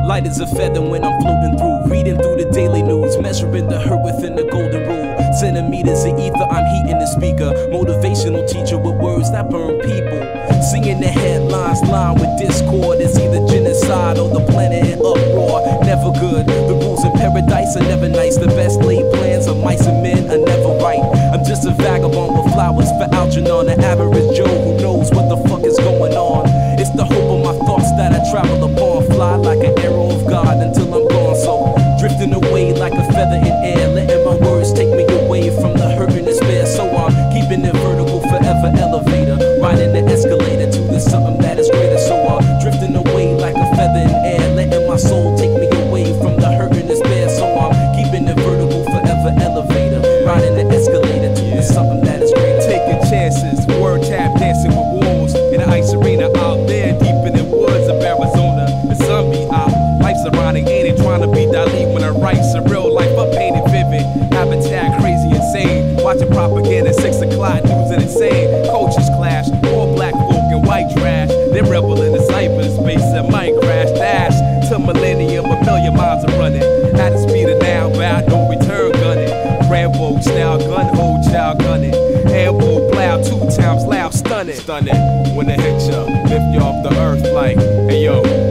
Light as a feather when I'm floating through, reading through the daily news, measuring the hurt within the golden rule. Centimeters of ether, I'm heating the speaker. Motivational teacher with words that burn people. Singing the headlines, line with discord. It's either genocide or the planet in uproar. Never good. The rules in paradise are never nice. The best laid plans of mice and men are never right. I'm just a vagabond with flowers for Algernon, an average Joe who knows what the fuck is going on. It's the hope of my thoughts that I travel upon. Fly like an arrow of God until I'm gone. So drifting away like a feather in air, letting my words take me away from the hurt and despair. So I'm keeping it vertical, forever elevator, riding the escalator to the something that is greater. So I'm drifting away like a feather in air, letting my soul take me away from the hurt and despair. So I'm keeping it vertical, forever elevator, riding the escalator to the something that is greater. Taking chances, word tap dancing with wolves in the ice arena out there deep in the woods of Arizona. The sun be out, life's ironic, ain't it? Trying to be Dali when I write surreal life, I paint it vivid. Habitat crazy, insane. Watching propaganda, 6 o'clock news and insane. Cultures clash, all black folk and white trash. They rebel in the cyberspace that might crash. Dash to millennium, a million miles are running. At the speed of now, bound no return gunning. Rambo style gun, hold child gunning. Ambo plow 2 times loud, stunning. Stunning when it hit ya, lift you off the earth like, hey yo.